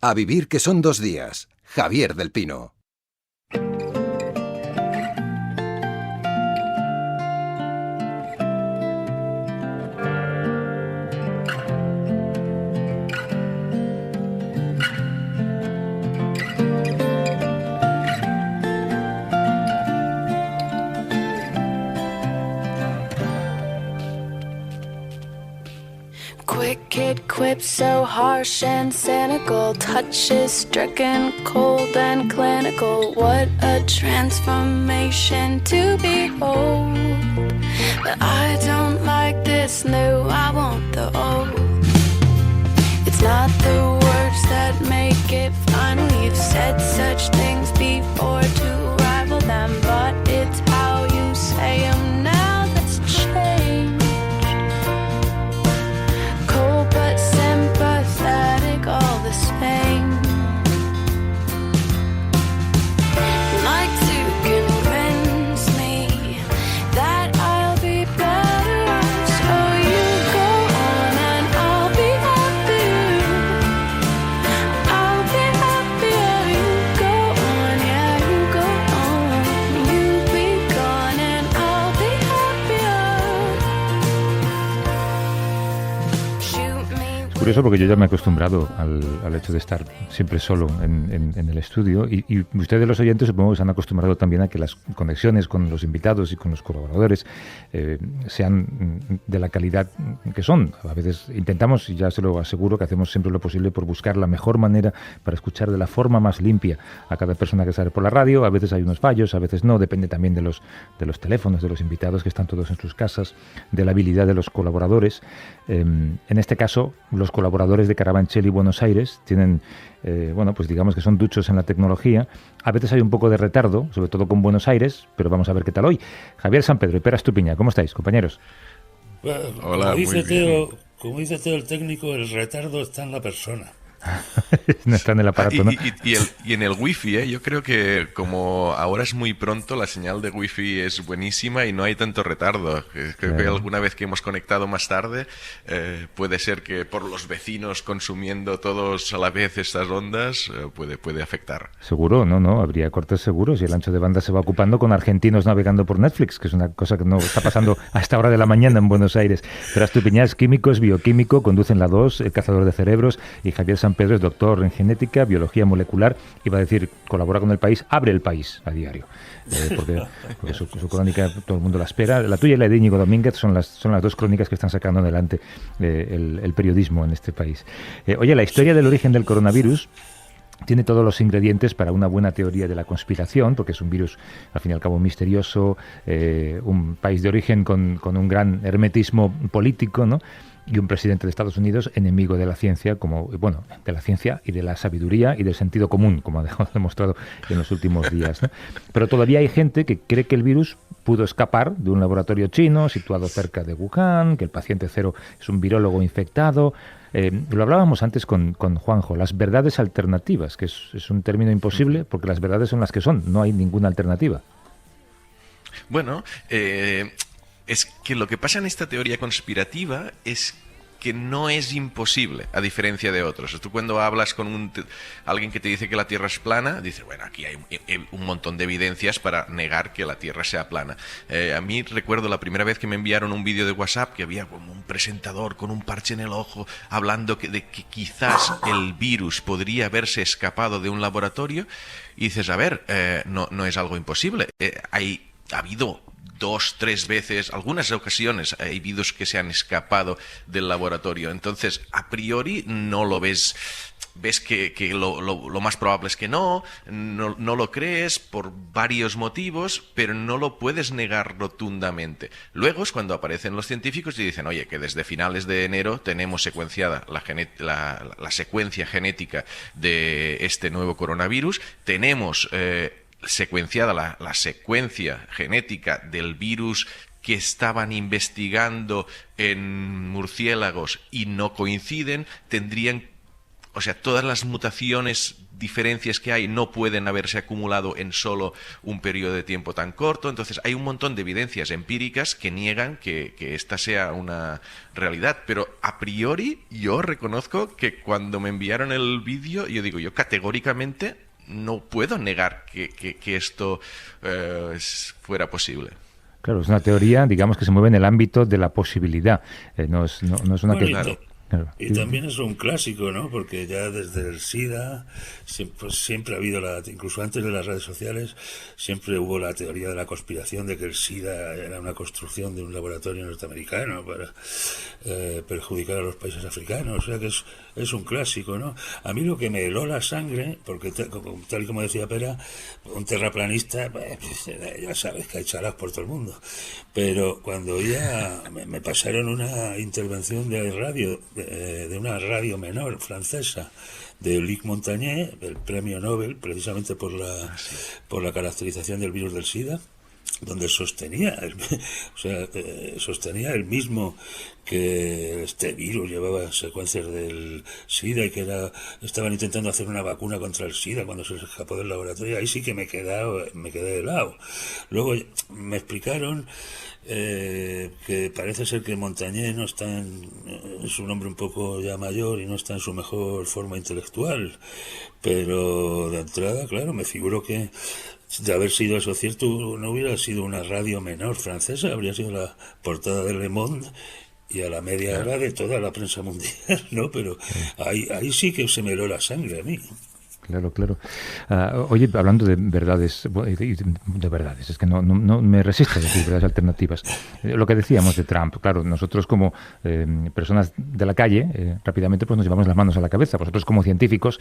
A vivir que son 2 días. Javier del Pino. Wicked quips so harsh and cynical, touches stricken, cold and clinical. What a transformation to behold. But I don't like this new, I want the old. It's not the words that make it fun. We've said such things before to rival them, but it's how you say them now that's changed. Cold but sympathetic all the same. Like to convince me that I'll be better, so you go on and I'll be happier. I'll be happier. You go on, yeah, you go on. You be gone and I'll be happier. Shoot me. Curioso porque yo ya me he acostumbrado al hecho de estar siempre solo en el estudio y ustedes los oyentes supongo que se han acostumbrado también a que las conexiones con los invitados y con los colaboradores sean de la calidad que son. A veces intentamos, y ya se lo aseguro, que hacemos siempre lo posible por buscar la mejor manera para escuchar de la forma más limpia a cada persona que sale por la radio. A veces hay unos fallos, a veces no, depende también de los teléfonos, de los invitados que están todos en sus casas, de la habilidad de los colaboradores. En este caso, los colaboradores de Carabanchel y Buenos Aires tienen, pues digamos que son duchos en la tecnología. A veces hay un poco de retardo, sobre todo con Buenos Aires, pero vamos a ver qué tal hoy. Javier San Pedro y Pera Estupiña, ¿cómo estáis, compañeros? Bueno, Hola, como dice Teo el técnico, el retardo está en la persona. No está en el aparato, ¿no? Y en el wifi, yo creo que como ahora es muy pronto, la señal de wifi es buenísima y no hay tanto retardo. Creo que alguna vez que hemos conectado más tarde, puede ser que por los vecinos consumiendo todos a la vez estas ondas, puede afectar. Seguro, no, habría cortes seguros y el ancho de banda se va ocupando con argentinos navegando por Netflix, que es una cosa que no está pasando a esta hora de la mañana en Buenos Aires. Pera Estupiñá es químico, es bioquímico, conduce en la 2, el cazador de cerebros, y Javier San Pedro es doctor en genética, biología molecular, iba a decir, colabora con El País, abre El País a diario, porque su crónica todo el mundo la espera. La tuya y la de Íñigo Domínguez son las dos crónicas que están sacando adelante el periodismo en este país. Oye, la historia del origen del coronavirus tiene todos los ingredientes para una buena teoría de la conspiración, porque es un virus, al fin y al cabo, misterioso, un país de origen con un gran hermetismo político, ¿no? Y un presidente de Estados Unidos enemigo de la ciencia, de la ciencia y de la sabiduría y del sentido común, como ha demostrado en los últimos días, ¿no? Pero todavía hay gente que cree que el virus pudo escapar de un laboratorio chino situado cerca de Wuhan, que el paciente cero es un virólogo infectado. Lo hablábamos antes con Juanjo, las verdades alternativas, que es un término imposible porque las verdades son las que son, no hay ninguna alternativa. Bueno, es que lo que pasa en esta teoría conspirativa es que no es imposible, a diferencia de otros. Tú cuando hablas con alguien que te dice que la Tierra es plana, dices, bueno, aquí hay un montón de evidencias para negar que la Tierra sea plana. A mí recuerdo la primera vez que me enviaron un vídeo de WhatsApp que había como un presentador con un parche en el ojo hablando de que quizás el virus podría haberse escapado de un laboratorio, y dices, a ver, no es algo imposible. Ha habido 2, 3 veces, algunas ocasiones, hay virus que se han escapado del laboratorio. Entonces, a priori, no lo ves. Ves que lo más probable es que no lo crees por varios motivos, pero no lo puedes negar rotundamente. Luego es cuando aparecen los científicos y dicen, oye, que desde finales de enero tenemos secuenciada la secuencia genética de este nuevo coronavirus, tenemos secuenciada la secuencia genética del virus que estaban investigando en murciélagos y no coinciden, o sea, todas las mutaciones, diferencias que hay no pueden haberse acumulado en solo un periodo de tiempo tan corto. Entonces hay un montón de evidencias empíricas que niegan que esta sea una realidad. Pero a priori yo reconozco que cuando me enviaron el vídeo, yo categóricamente no puedo negar que esto fuera posible. Claro, es una teoría, digamos, que se mueve en el ámbito de la posibilidad. No es una teoría. Claro. Y también es un clásico, ¿no? Porque ya desde el SIDA siempre ha habido, incluso antes de las redes sociales, siempre hubo la teoría de la conspiración de que el SIDA era una construcción de un laboratorio norteamericano para perjudicar a los países africanos. O sea que es un clásico, ¿no? A mí lo que me heló la sangre, porque tal y como decía Pera, un terraplanista, ya sabes que hay chalas por todo el mundo. Pero cuando ya me pasaron una intervención de radio, de una radio menor francesa, de Luc Montagnier, el premio Nobel, precisamente por la caracterización del virus del SIDA, donde sostenía él mismo que este virus llevaba secuencias del SIDA y que estaban intentando hacer una vacuna contra el SIDA cuando se escapó del laboratorio. Ahí sí que me quedé helado. Luego me explicaron que parece ser que Montagnier no está es un hombre un poco ya mayor y no está en su mejor forma intelectual, pero de entrada, claro, me figuro que de haber sido eso cierto, no hubiera sido una radio menor francesa, habría sido la portada de Le Monde y a la media hora de toda la prensa mundial, ¿no? Pero ahí sí que se me heló la sangre a mí. Claro. Oye, hablando de verdades, es que no me resisto a decir verdades alternativas. Lo que decíamos de Trump, claro, nosotros como personas de la calle, rápidamente pues nos llevamos las manos a la cabeza. Vosotros como científicos,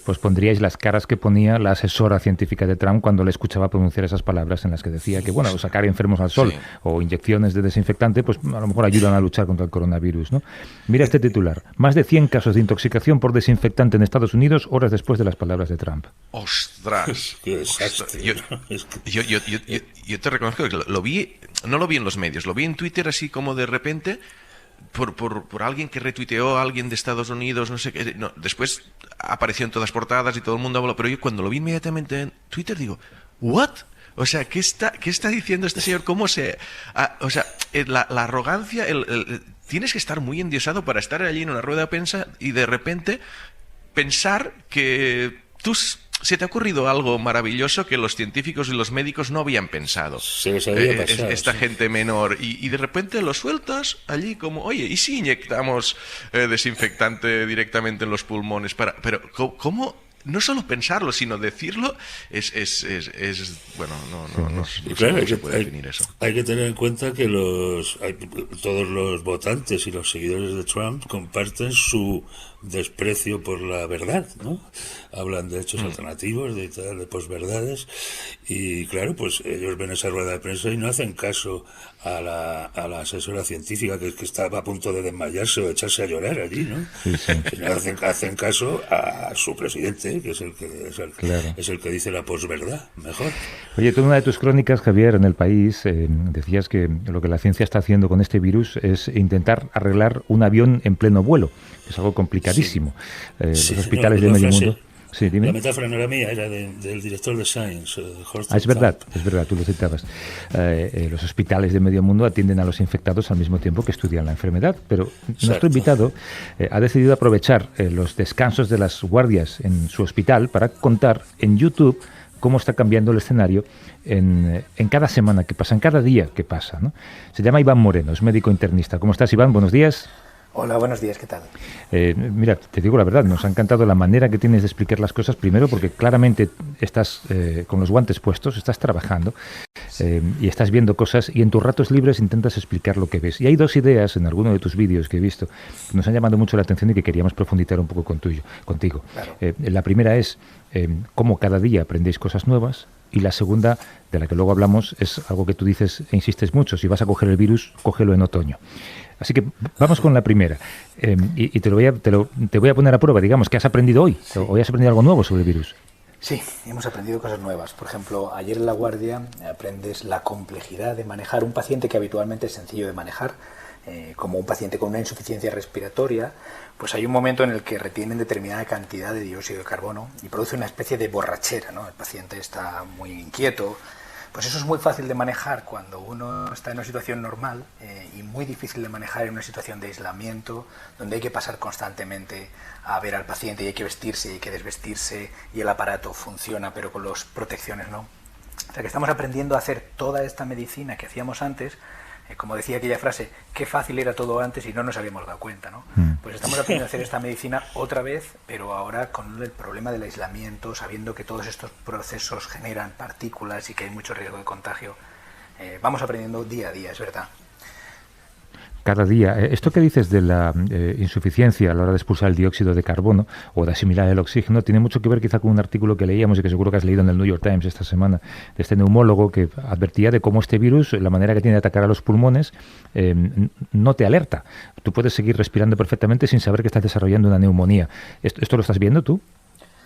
pues pondríais las caras que ponía la asesora científica de Trump cuando le escuchaba pronunciar esas palabras en las que decía que, bueno, sacar enfermos al sol o inyecciones de desinfectante, pues a lo mejor ayudan a luchar contra el coronavirus, ¿no? Mira este titular: más de 100 casos de intoxicación por desinfectante en Estados Unidos horas después de las palabras de Trump. ¡Ostras! ¡Qué desastre! Yo te reconozco que no lo vi en los medios, lo vi en Twitter así como de repente por alguien que retuiteó a alguien de Estados Unidos, no sé qué. No, después apareció en todas portadas y todo el mundo habló, pero yo cuando lo vi inmediatamente en Twitter digo, ¿what? O sea, ¿qué está diciendo este señor? ¿Cómo se...? O sea, la arrogancia, tienes que estar muy endiosado para estar allí en una rueda de prensa y de repente pensar que se te ha ocurrido algo maravilloso que los científicos y los médicos no habían pensado. Se les había pasado, esta gente menor. Y de repente lo sueltas allí como, oye, ¿y si inyectamos desinfectante directamente en los pulmones? Pero, ¿cómo? No solo pensarlo, sino decirlo es bueno, no claro, se puede definir eso. Hay que tener en cuenta que todos los votantes y los seguidores de Trump comparten su desprecio por la verdad, ¿no? Hablan de hechos alternativos, de posverdades, y claro, pues ellos ven esa rueda de prensa y no hacen caso a la asesora científica que estaba a punto de desmayarse o echarse a llorar allí, ¿no? Sino hacen caso a su presidente, que es el que dice la posverdad, mejor. Oye, tú en una de tus crónicas, Javier, en El País, decías que lo que la ciencia está haciendo con este virus es intentar arreglar un avión en pleno vuelo. Es algo complicadísimo. Los hospitales de medio mundo... Sí, dime. La metáfora no era mía, era del director de Science, es verdad, tú lo citabas. Los hospitales de medio mundo atienden a los infectados al mismo tiempo que estudian la enfermedad, pero nuestro invitado ha decidido aprovechar los descansos de las guardias en su hospital para contar en YouTube cómo está cambiando el escenario en cada semana que pasa, en cada día que pasa, ¿no? Se llama Iván Moreno, es médico internista. ¿Cómo estás, Iván? Buenos días. Hola, buenos días, ¿qué tal? Mira, te digo la verdad, nos ha encantado la manera que tienes de explicar las cosas, primero porque claramente estás con los guantes puestos, estás trabajando y estás viendo cosas y en tus ratos libres intentas explicar lo que ves. Y hay dos ideas en alguno de tus vídeos que he visto que nos han llamado mucho la atención y que queríamos profundizar un poco contigo. Claro. La primera es cómo cada día aprendéis cosas nuevas. Y la segunda, de la que luego hablamos, es algo que tú dices e insistes mucho: si vas a coger el virus, cógelo en otoño. Así que vamos con la primera. Y te voy a poner a prueba, digamos, ¿qué has aprendido hoy? Sí. ¿Hoy has aprendido algo nuevo sobre el virus? Sí, hemos aprendido cosas nuevas. Por ejemplo, ayer en la guardia aprendes la complejidad de manejar un paciente que habitualmente es sencillo de manejar, como un paciente con una insuficiencia respiratoria, pues hay un momento en el que retienen determinada cantidad de dióxido de carbono y produce una especie de borrachera, ¿no? El paciente está muy inquieto. Pues eso es muy fácil de manejar cuando uno está en una situación normal y muy difícil de manejar en una situación de aislamiento, donde hay que pasar constantemente a ver al paciente y hay que vestirse y hay que desvestirse y el aparato funciona pero con las protecciones no. O sea que estamos aprendiendo a hacer toda esta medicina que hacíamos antes. Como decía aquella frase, qué fácil era todo antes y no nos habíamos dado cuenta, ¿no? Pues estamos aprendiendo a hacer esta medicina otra vez, pero ahora con el problema del aislamiento, sabiendo que todos estos procesos generan partículas y que hay mucho riesgo de contagio. Vamos aprendiendo día a día, es verdad. Cada día. Esto que dices de la insuficiencia a la hora de expulsar el dióxido de carbono o de asimilar el oxígeno tiene mucho que ver quizá con un artículo que leíamos y que seguro que has leído en el New York Times esta semana, de este neumólogo que advertía de cómo este virus, la manera que tiene de atacar a los pulmones, no te alerta. Tú puedes seguir respirando perfectamente sin saber que estás desarrollando una neumonía. ¿Esto lo estás viendo tú?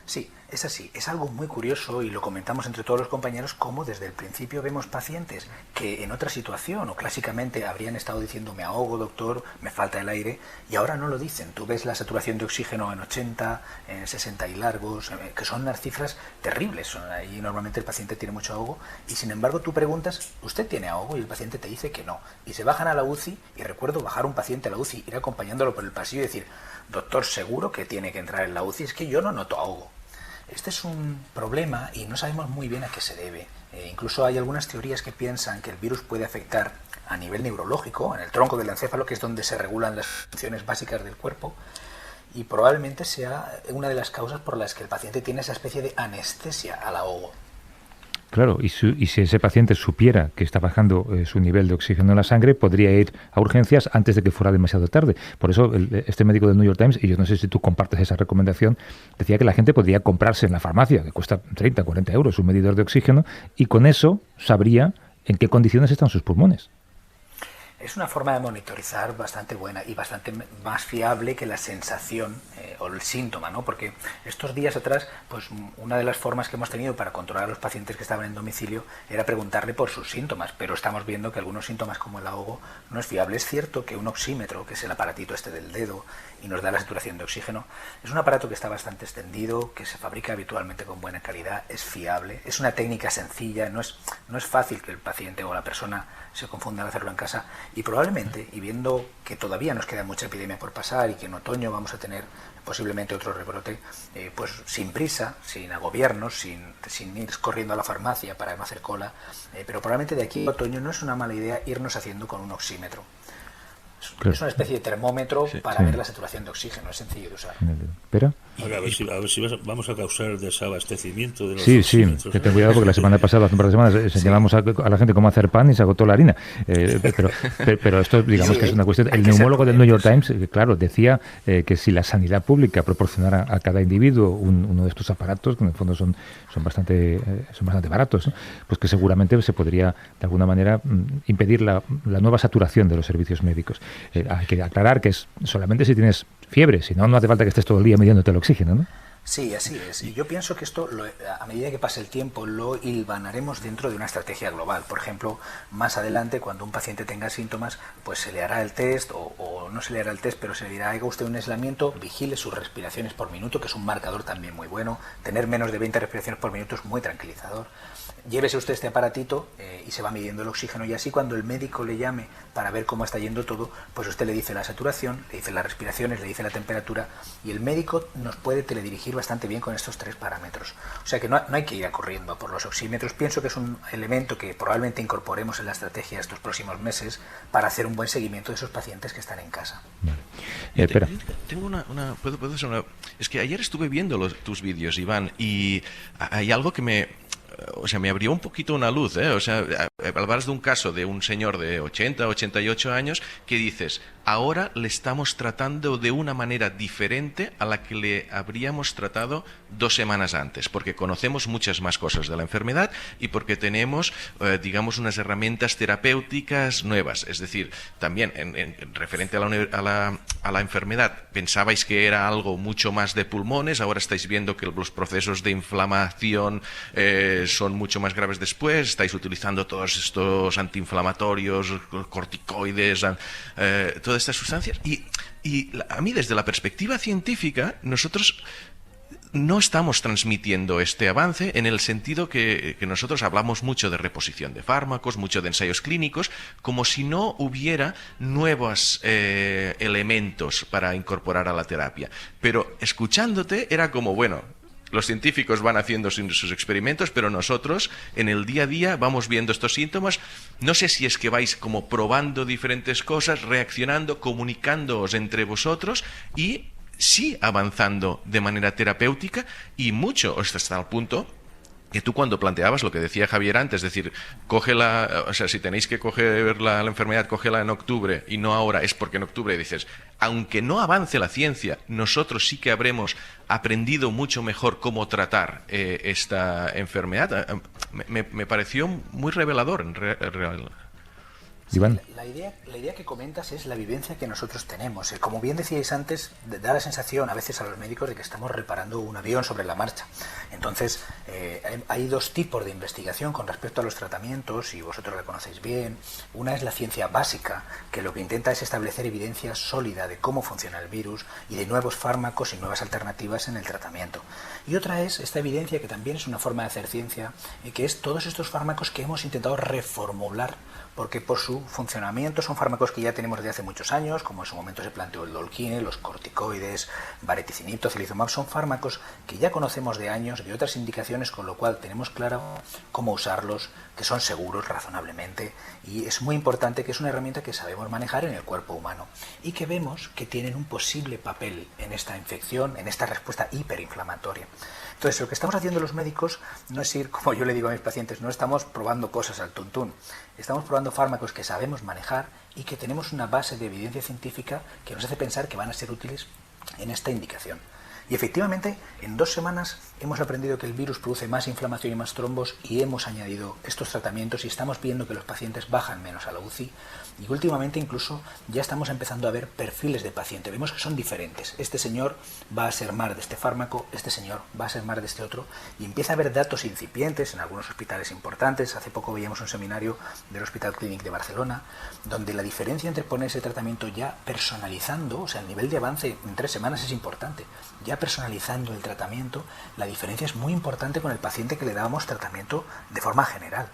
Sí, es así. Es algo muy curioso y lo comentamos entre todos los compañeros cómo desde el principio vemos pacientes que en otra situación o clásicamente habrían estado diciendo me ahogo, doctor, me falta el aire y ahora no lo dicen. Tú ves la saturación de oxígeno en 80, en 60 y largos, que son unas cifras terribles. Ahí normalmente el paciente tiene mucho ahogo y sin embargo tú preguntas, ¿usted tiene ahogo? Y el paciente te dice que no. Y se bajan a la UCI y recuerdo bajar un paciente a la UCI, ir acompañándolo por el pasillo y decir, doctor, seguro que tiene que entrar en la UCI, es que yo no noto ahogo. Este es un problema y no sabemos muy bien a qué se debe. Incluso hay algunas teorías que piensan que el virus puede afectar a nivel neurológico, en el tronco del encéfalo, que es donde se regulan las funciones básicas del cuerpo, y probablemente sea una de las causas por las que el paciente tiene esa especie de anestesia al ahogo. Claro, y si ese paciente supiera que está bajando su nivel de oxígeno en la sangre, podría ir a urgencias antes de que fuera demasiado tarde. Por eso este médico del New York Times, y yo no sé si tú compartes esa recomendación, decía que la gente podría comprarse en la farmacia, que cuesta 30, 40 euros, un medidor de oxígeno, y con eso sabría en qué condiciones están sus pulmones. Es una forma de monitorizar bastante buena y bastante más fiable que la sensación o el síntoma, ¿no? Porque estos días atrás, pues una de las formas que hemos tenido para controlar a los pacientes que estaban en domicilio era preguntarle por sus síntomas, pero estamos viendo que algunos síntomas como el ahogo no es fiable. Es cierto que un oxímetro, que es el aparatito este del dedo y nos da la saturación de oxígeno, es un aparato que está bastante extendido, que se fabrica habitualmente con buena calidad, es fiable, es una técnica sencilla, no es fácil que el paciente o la persona se confunda al hacerlo en casa. Y probablemente, y viendo que todavía nos queda mucha epidemia por pasar y que en otoño vamos a tener posiblemente otro rebrote, pues sin prisa, sin agobiarnos, sin ir corriendo a la farmacia para no hacer cola, pero probablemente de aquí a otoño no es una mala idea irnos haciendo con un oxímetro. Claro. Es una especie de termómetro para ver la saturación de oxígeno, es sencillo de usar. ¿Pero? Ahora, a ver si vamos a causar desabastecimiento de los Sí, que ten cuidado porque la semana pasada, hace un par de semanas, enseñábamos a la gente cómo hacer pan y se agotó la harina. Pero esto, digamos que es una cuestión. El neumólogo del New York Times, claro, decía que si la sanidad pública proporcionara a cada individuo uno de estos aparatos, que en el fondo son bastante baratos, ¿no? Pues que seguramente se podría, de alguna manera, impedir la nueva saturación de los servicios médicos. Hay que aclarar que es solamente si tienes fiebre, si no, no hace falta que estés todo el día midiéndote el oxígeno, ¿no? Sí, así es. Y yo pienso que esto, a medida que pase el tiempo, lo hilvanaremos dentro de una estrategia global. Por ejemplo, más adelante, cuando un paciente tenga síntomas, pues se le hará el test, o no se le hará el test, pero se le dirá, haga usted un aislamiento, vigile sus respiraciones por minuto, que es un marcador también muy bueno. Tener menos de 20 respiraciones por minuto es muy tranquilizador. Llévese usted este aparatito y se va midiendo el oxígeno, y así cuando el médico le llame para ver cómo está yendo todo, pues usted le dice la saturación, le dice las respiraciones, le dice la temperatura, y el médico nos puede teledirigir bastante bien con estos 3 parámetros. O sea que no hay que ir a corriendo por los oxímetros. Pienso que es un elemento que probablemente incorporemos en la estrategia estos próximos meses para hacer un buen seguimiento de esos pacientes que están en casa. Espera. Tengo ¿puedo hacer una? Es que ayer estuve viendo tus vídeos, Iván, y hay algo que me abrió un poquito una luz, ¿eh? O sea, hablas de un caso de un señor de 80, 88 años que dices, ahora le estamos tratando de una manera diferente a la que le habríamos tratado 2 semanas antes, porque conocemos muchas más cosas de la enfermedad y porque tenemos, digamos, unas herramientas terapéuticas nuevas. Es decir, también en referente a la enfermedad, pensabais que era algo mucho más de pulmones, ahora estáis viendo que los procesos de inflamación son mucho más graves después, estáis utilizando todos estos antiinflamatorios, corticoides, toda todas estas sustancias. A mí, desde la perspectiva científica, nosotros no estamos transmitiendo este avance en el sentido que nosotros hablamos mucho de reposición de fármacos, mucho de ensayos clínicos, como si no hubiera nuevos elementos para incorporar a la terapia. Pero escuchándote era como, bueno, los científicos van haciendo sus experimentos, pero nosotros en el día a día vamos viendo estos síntomas. No sé si es que vais como probando diferentes cosas, reaccionando, comunicándoos entre vosotros y sí avanzando de manera terapéutica y mucho, hasta el punto que tú cuando planteabas lo que decía Javier antes, es decir, cógela, o sea, si tenéis que coger la enfermedad, cógela en octubre y no ahora, es porque en octubre dices, aunque no avance la ciencia, nosotros sí que habremos aprendido mucho mejor cómo tratar esta enfermedad. Me pareció muy revelador en realidad. Sí, Iván. la idea que comentas es la vivencia que nosotros tenemos. Como bien decíais antes, da la sensación a veces a los médicos de que estamos reparando un avión sobre la marcha. Entonces, hay dos tipos de investigación con respecto a los tratamientos, y vosotros la conocéis bien. Una es la ciencia básica, que lo que intenta es establecer evidencia sólida de cómo funciona el virus y de nuevos fármacos y nuevas alternativas en el tratamiento. Y otra es esta evidencia, que también es una forma de hacer ciencia, que es todos estos fármacos que hemos intentado reformular, porque por su funcionamiento son fármacos que ya tenemos desde hace muchos años, como en su momento se planteó el Dolquine, los corticoides, baricitinib, tocilizumab. Son fármacos que ya conocemos de años, de otras indicaciones, con lo cual tenemos claro cómo usarlos, que son seguros razonablemente, y es muy importante que es una herramienta que sabemos manejar en el cuerpo humano y que vemos que tienen un posible papel en esta infección, en esta respuesta hiperinflamatoria. Entonces, lo que estamos haciendo los médicos no es ir, como yo le digo a mis pacientes, no estamos probando cosas al tuntún. Estamos probando fármacos que sabemos manejar y que tenemos una base de evidencia científica que nos hace pensar que van a ser útiles en esta indicación. Y efectivamente, en 2 semanas hemos aprendido que el virus produce más inflamación y más trombos, y hemos añadido estos tratamientos y estamos viendo que los pacientes bajan menos a la UCI. Y últimamente incluso ya estamos empezando a ver perfiles de paciente. Vemos que son diferentes. Este señor va a ser más de este fármaco, este señor va a ser más de este otro, y empieza a haber datos incipientes en algunos hospitales importantes. Hace poco veíamos un seminario del Hospital Clínic de Barcelona, donde la diferencia entre poner ese tratamiento ya personalizando, o sea, el nivel de avance en 3 semanas es importante, ya personalizando el tratamiento, la diferencia es muy importante con el paciente que le dábamos tratamiento de forma general.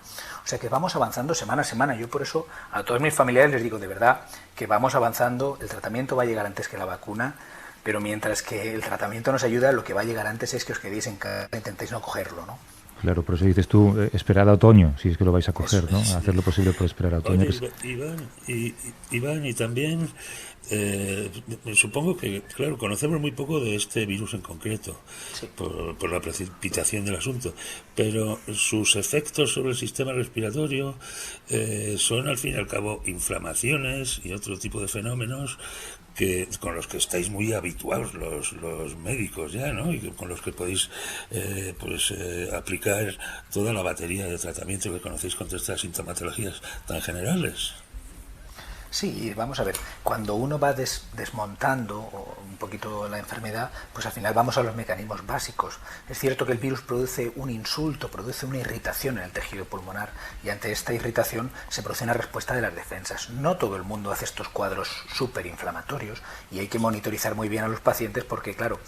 O sea que vamos avanzando semana a semana. Yo por eso a todos mis familiares les digo de verdad que vamos avanzando, el tratamiento va a llegar antes que la vacuna, pero mientras que el tratamiento nos ayuda, lo que va a llegar antes es que os quedéis en casa e intentéis no cogerlo, ¿no? Claro, por eso dices tú, esperad a otoño, si es que lo vais a coger, ¿no? Hacer lo posible por esperar a otoño. Oye, Iván, y también supongo que, claro, conocemos muy poco de este virus en concreto, sí, por la precipitación del asunto, pero sus efectos sobre el sistema respiratorio son, al fin y al cabo, inflamaciones y otro tipo de fenómenos con los que estáis muy habituados los médicos ya, ¿no? Y con los que podéis aplicar toda la batería de tratamiento que conocéis contra estas sintomatologías tan generales. Sí, vamos a ver, cuando uno va desmontando un poquito la enfermedad, pues al final vamos a los mecanismos básicos. Es cierto que el virus produce un insulto, produce una irritación en el tejido pulmonar, y ante esta irritación se produce una respuesta de las defensas. No todo el mundo hace estos cuadros superinflamatorios, y hay que monitorizar muy bien a los pacientes porque, claro,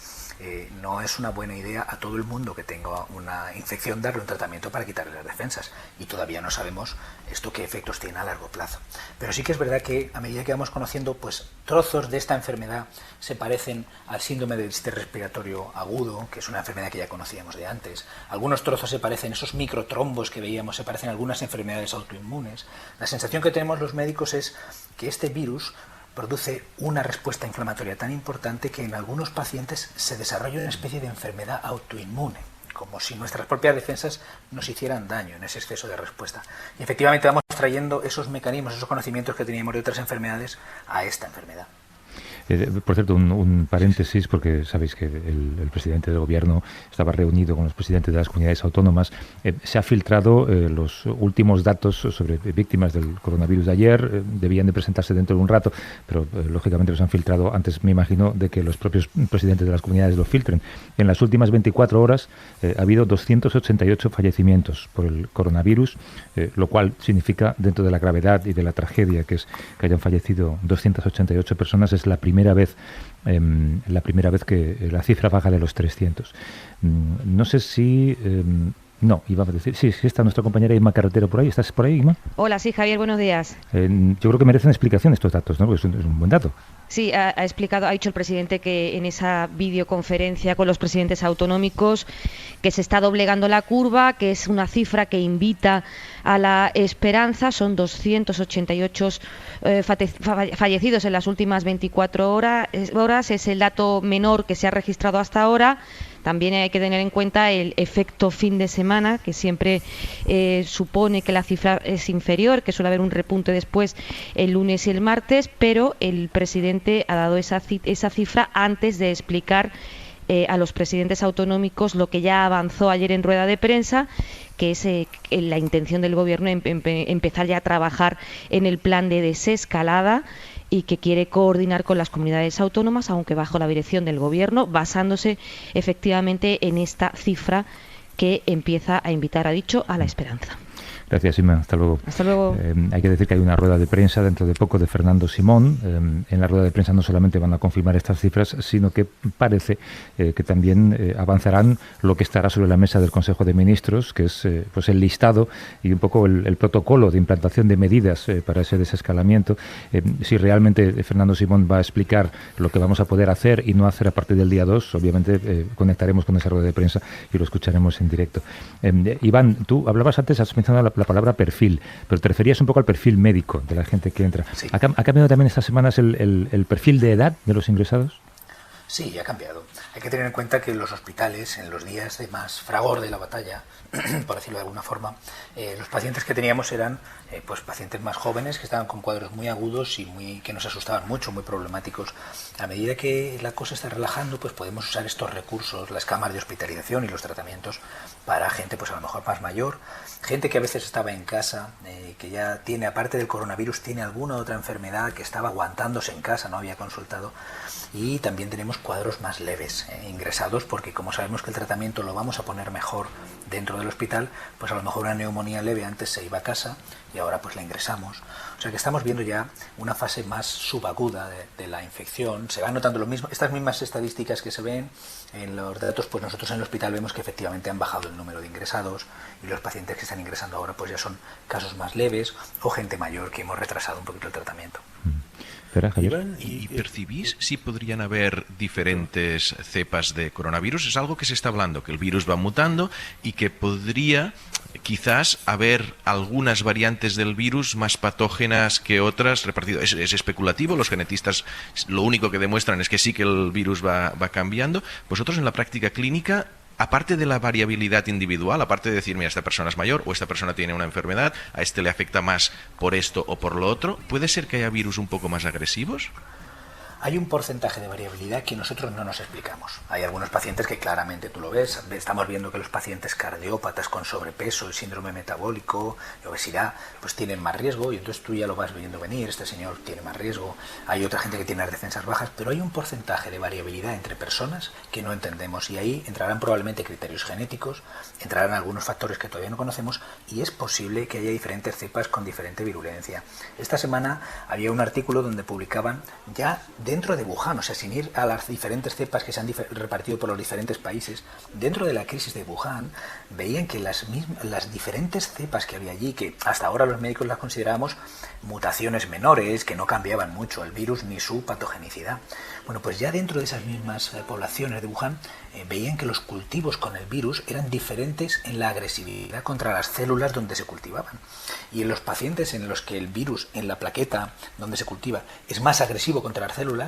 no es una buena idea a todo el mundo que tenga una infección darle un tratamiento para quitarle las defensas, y todavía no sabemos esto qué efectos tiene a largo plazo. Pero sí que es verdad que a medida que vamos conociendo, pues trozos de esta enfermedad se parecen al síndrome del sistema respiratorio agudo, que es una enfermedad que ya conocíamos de antes. Algunos trozos se parecen, esos microtrombos que veíamos, se parecen a algunas enfermedades autoinmunes. La sensación que tenemos los médicos es que este virus produce una respuesta inflamatoria tan importante que en algunos pacientes se desarrolla una especie de enfermedad autoinmune, como si nuestras propias defensas nos hicieran daño en ese exceso de respuesta. Y efectivamente vamos trayendo esos mecanismos, esos conocimientos que teníamos de otras enfermedades a esta enfermedad. Por cierto, un paréntesis, porque sabéis que el presidente del gobierno estaba reunido con los presidentes de las comunidades autónomas. Se ha filtrado los últimos datos sobre víctimas del coronavirus de ayer. Debían de presentarse dentro de un rato, pero lógicamente los han filtrado antes, me imagino, de que los propios presidentes de las comunidades lo filtren. En las últimas 24 horas ha habido 288 fallecimientos por el coronavirus, lo cual significa, dentro de la gravedad y de la tragedia que es que hayan fallecido 288 personas, es la primera vez que la cifra baja de los 300. No sé si... no, iba a decir... Sí, está nuestra compañera Inma Carretero por ahí. ¿Estás por ahí, Inma? Hola, sí, Javier, buenos días. Yo creo que merecen explicación estos datos, ¿no? Porque es un buen dato. Sí, ha dicho el presidente que en esa videoconferencia con los presidentes autonómicos que se está doblegando la curva, que es una cifra que invita a la esperanza. Son 288 fallecidos en las últimas 24 horas. Es el dato menor que se ha registrado hasta ahora. También hay que tener en cuenta el efecto fin de semana, que siempre supone que la cifra es inferior, que suele haber un repunte después el lunes y el martes, pero el presidente ha dado esa cifra antes de explicar a los presidentes autonómicos lo que ya avanzó ayer en rueda de prensa, que es la intención del gobierno empezar ya a trabajar en el plan de desescalada y que quiere coordinar con las comunidades autónomas, aunque bajo la dirección del gobierno, basándose efectivamente en esta cifra que empieza a invitar, ha dicho, a la esperanza. Gracias, Inma. Hasta luego. Hasta luego. Hay que decir que hay una rueda de prensa dentro de poco de Fernando Simón. En la rueda de prensa no solamente van a confirmar estas cifras, sino que parece que también avanzarán lo que estará sobre la mesa del Consejo de Ministros, que es pues el listado y un poco el protocolo de implantación de medidas para ese desescalamiento. Si realmente Fernando Simón va a explicar lo que vamos a poder hacer y no hacer a partir del día 2, obviamente conectaremos con esa rueda de prensa y lo escucharemos en directo. Iván, tú hablabas antes, has mencionado la palabra perfil, pero te referías un poco al perfil médico de la gente que entra. Sí. ¿Ha cambiado también estas semanas el perfil de edad de los ingresados? Sí, ha cambiado. Hay que tener en cuenta que los hospitales, en los días de más fragor de la batalla, por decirlo de alguna forma, los pacientes que teníamos eran pues pacientes más jóvenes que estaban con cuadros muy agudos y que nos asustaban mucho, muy problemáticos. A medida que la cosa está relajando, pues podemos usar estos recursos, las camas de hospitalización y los tratamientos para gente pues a lo mejor más mayor, gente que a veces estaba en casa, que ya tiene, aparte del coronavirus, tiene alguna otra enfermedad, que estaba aguantándose en casa, no había consultado. Y también tenemos cuadros más leves ingresados, porque como sabemos que el tratamiento lo vamos a poner mejor dentro del hospital, pues a lo mejor una neumonía leve antes se iba a casa y ahora pues la ingresamos. O sea que estamos viendo ya una fase más subaguda de la infección. Se van notando estas mismas estadísticas que se ven en los datos, pues nosotros en el hospital vemos que efectivamente han bajado el número de ingresados y los pacientes que están ingresando ahora pues ya son casos más leves o gente mayor que hemos retrasado un poquito el tratamiento. ¿Y percibís si podrían haber diferentes cepas de coronavirus? Es algo que se está hablando, que el virus va mutando y que podría quizás haber algunas variantes del virus más patógenas que otras repartidas. Es especulativo, los genetistas lo único que demuestran es que sí que el virus va cambiando. Vosotros en la práctica clínica, aparte de la variabilidad individual, aparte de decir, mira, esta persona es mayor o esta persona tiene una enfermedad, a este le afecta más por esto o por lo otro, ¿puede ser que haya virus un poco más agresivos? Hay un porcentaje de variabilidad que nosotros no nos explicamos. Hay algunos pacientes que claramente tú lo ves. Estamos viendo que los pacientes cardiópatas con sobrepeso, el síndrome metabólico, obesidad, pues tienen más riesgo y entonces tú ya lo vas viendo venir. Este señor tiene más riesgo. Hay otra gente que tiene las defensas bajas, pero hay un porcentaje de variabilidad entre personas que no entendemos y ahí entrarán probablemente criterios genéticos, entrarán algunos factores que todavía no conocemos y es posible que haya diferentes cepas con diferente virulencia. Esta semana había un artículo donde publicaban ya dentro de Wuhan, o sea, sin ir a las diferentes cepas que se han repartido por los diferentes países, dentro de la crisis de Wuhan, veían que las diferentes cepas que había allí, que hasta ahora los médicos las considerábamos mutaciones menores, que no cambiaban mucho el virus ni su patogenicidad. Bueno, pues ya dentro de esas mismas poblaciones de Wuhan, veían que los cultivos con el virus eran diferentes en la agresividad contra las células donde se cultivaban. Y en los pacientes en los que el virus en la plaqueta donde se cultiva es más agresivo contra las células,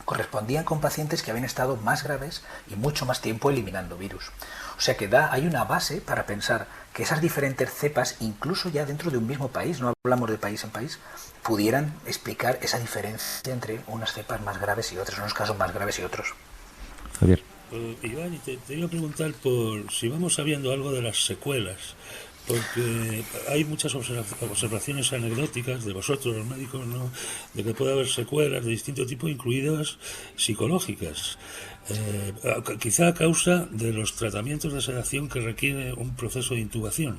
correspondían con pacientes que habían estado más graves y mucho más tiempo eliminando virus. O sea que hay una base para pensar que esas diferentes cepas, incluso ya dentro de un mismo país, no hablamos de país en país, pudieran explicar esa diferencia entre unas cepas más graves y otras, unos casos más graves y otros. Javier. Iván, te iba a preguntar por si vamos sabiendo algo de las secuelas, porque hay muchas observaciones anecdóticas de vosotros, los médicos, ¿no?, de que puede haber secuelas de distinto tipo, incluidas psicológicas, quizá a causa de los tratamientos de sedación que requiere un proceso de intubación.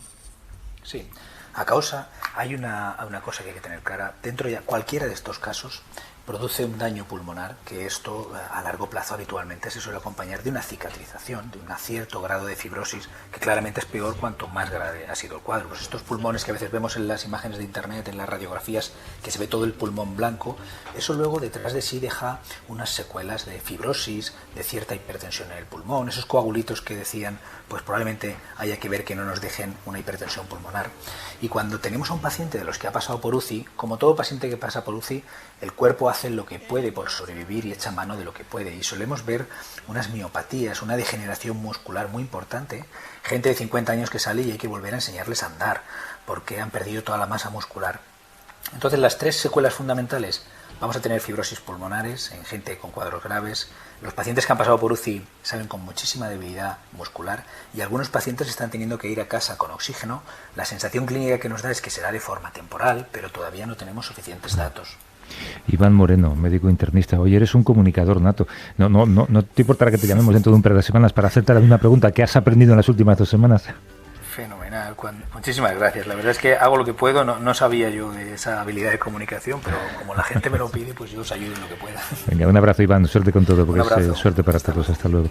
Sí, a causa, hay una cosa que hay que tener clara. Dentro de cualquiera de estos casos produce un daño pulmonar, que esto a largo plazo habitualmente se suele acompañar de una cicatrización, de un cierto grado de fibrosis, que claramente es peor cuanto más grave ha sido el cuadro. Pues estos pulmones que a veces vemos en las imágenes de internet, en las radiografías, que se ve todo el pulmón blanco, eso luego detrás de sí deja unas secuelas de fibrosis, de cierta hipertensión en el pulmón, esos coagulitos que decían, pues probablemente haya que ver que no nos dejen una hipertensión pulmonar. Y cuando tenemos a un paciente de los que ha pasado por UCI, como todo paciente que pasa por UCI, el cuerpo hace lo que puede por sobrevivir y echa mano de lo que puede. Y solemos ver unas miopatías, una degeneración muscular muy importante. Gente de 50 años que sale y hay que volver a enseñarles a andar porque han perdido toda la masa muscular. Entonces, las 3 secuelas fundamentales: vamos a tener fibrosis pulmonares en gente con cuadros graves. Los pacientes que han pasado por UCI salen con muchísima debilidad muscular y algunos pacientes están teniendo que ir a casa con oxígeno. La sensación clínica que nos da es que será de forma temporal, pero todavía no tenemos suficientes datos. Iván Moreno, médico internista. Oye, eres un comunicador nato. No te importará que te llamemos dentro de un par de semanas para hacerte una pregunta. ¿Qué has aprendido en las últimas 2 semanas? Fenomenal, muchísimas gracias. La verdad es que hago lo que puedo. No sabía yo de esa habilidad de comunicación, pero como la gente me lo pide, pues yo os ayudo en lo que pueda. Venga, un abrazo, Iván. Suerte con todo, porque es suerte para todos. Hasta luego.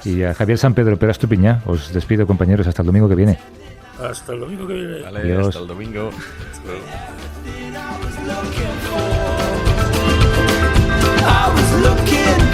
Y a Javier San Pedro Pera Estupiñá, os despido, compañeros, hasta el domingo que viene. Hasta el domingo que viene. Vale, adiós. Hasta el domingo. I was looking